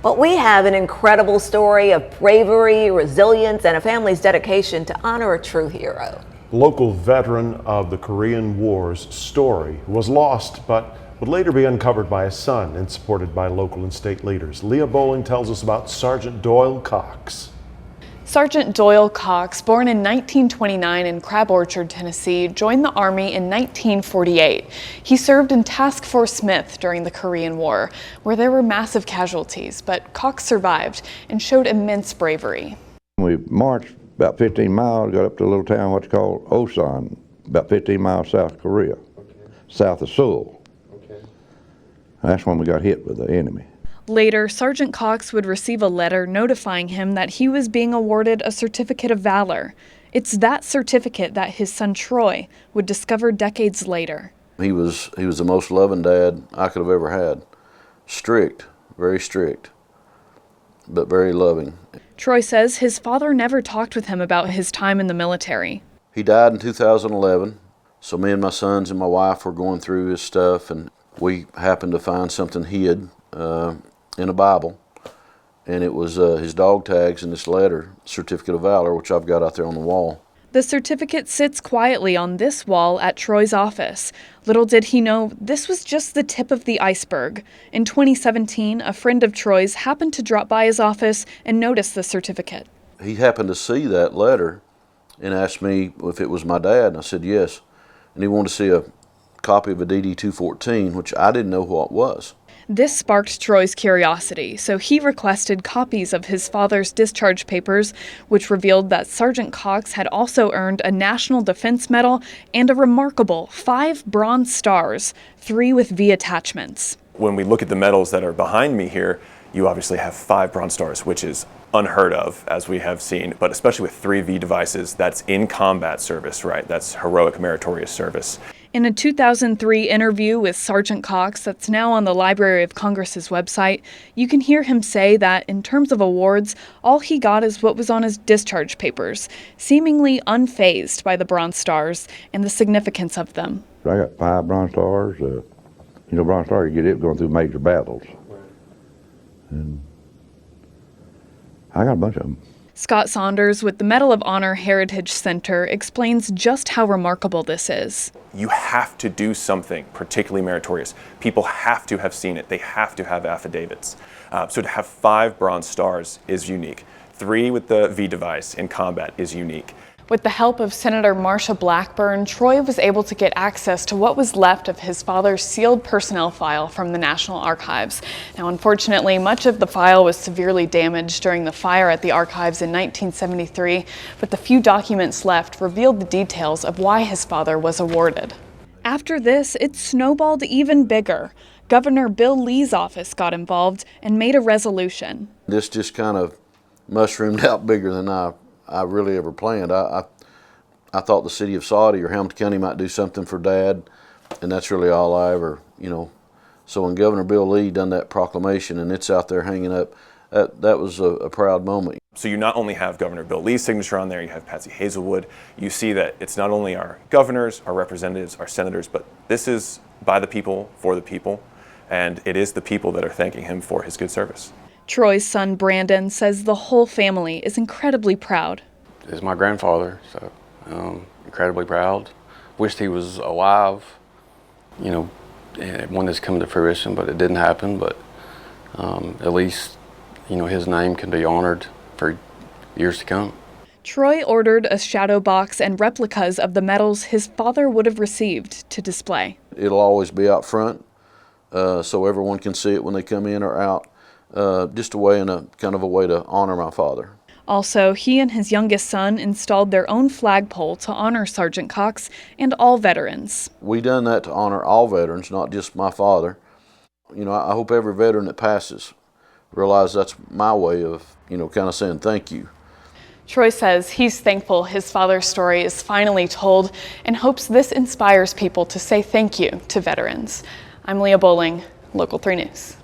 But we have an incredible story of bravery, resilience, and a family's dedication to honor a true hero. Local veteran of the Korean War's story was lost, but would later be uncovered by his son and supported by local and state leaders. Leah Bowling tells us about Sergeant Doyle Cox. Sergeant Doyle Cox, born in 1929 in Crab Orchard, Tennessee, joined the Army in 1948. He served in Task Force Smith during the Korean War, where there were massive casualties, but Cox survived and showed immense bravery. We marched about 15 miles, got up to a little town what's called Osan, about 15 miles south of Korea, south of Seoul. That's when we got hit with the enemy. Later, Sergeant Cox would receive a letter notifying him that he was being awarded a Certificate of Valor. It's that certificate that his son Troy would discover decades later. He was the most loving dad I could have ever had. Strict, very strict, but very loving. Troy says his father never talked with him about his time in the military. He died in 2011, so me and my sons and my wife were going through his stuff, and we happened to find something hid in a Bible, and it was his dog tags and this letter, Certificate of Valor, which I've got out there on the wall. The certificate sits quietly on this wall at Troy's office. Little did he know this was just the tip of the iceberg. In 2017, a friend of Troy's happened to drop by his office and notice the certificate. He happened to see that letter and asked me if it was my dad, and I said yes. And he wanted to see a copy of a DD-214, which I didn't know what it was. This sparked Troy's curiosity, so he requested copies of his father's discharge papers, which revealed that Sergeant Cox had also earned a National Defense Medal and a remarkable 5 Bronze Stars, 3 with V attachments. When we look at the medals that are behind me here, you obviously have 5 Bronze Stars, which is unheard of, as we have seen, but especially with 3 V devices, that's in combat service, right? That's heroic, meritorious service. In a 2003 interview with Sergeant Cox that's now on the Library of Congress's website, you can hear him say that in terms of awards, all he got is what was on his discharge papers, seemingly unfazed by the Bronze Stars and the significance of them. I got 5 Bronze Stars. Bronze Star, you get it going through major battles. And I got a bunch of them. Scott Saunders with the Medal of Honor Heritage Center explains just how remarkable this is. You have to do something particularly meritorious. People have to have seen it. They have to have affidavits. So to have 5 Bronze Stars is unique. 3 with the V device in combat is unique. With the help of Senator Marsha Blackburn, Troy was able to get access to what was left of his father's sealed personnel file from the National Archives. Now, unfortunately, much of the file was severely damaged during the fire at the archives in 1973, but the few documents left revealed the details of why his father was awarded. After this, it snowballed even bigger. Governor Bill Lee's office got involved and made a resolution. This just kind of mushroomed out bigger than I really ever planned. I thought the city of Saudi or Hamilton County might do something for Dad, and that's really all I ever, So when Governor Bill Lee done that proclamation and it's out there hanging up, that was a proud moment. So you not only have Governor Bill Lee's signature on there, you have Patsy Hazelwood. You see that it's not only our governors, our representatives, our senators, but this is by the people, for the people, and it is the people that are thanking him for his good service. Troy's son Brandon says the whole family is incredibly proud. He's my grandfather, so incredibly proud. Wished he was alive, when this come to fruition, but it didn't happen. But at least, his name can be honored for years to come. Troy ordered a shadow box and replicas of the medals his father would have received to display. It'll always be out front, so everyone can see it when they come in or out. Just a way to honor my father. Also, he and his youngest son installed their own flagpole to honor Sergeant Cox and all veterans. We done that to honor all veterans, not just my father. I hope every veteran that passes realize that's my way of, kind of saying thank you. Troy says he's thankful his father's story is finally told and hopes this inspires people to say thank you to veterans. I'm Leah Bowling, Local 3 News.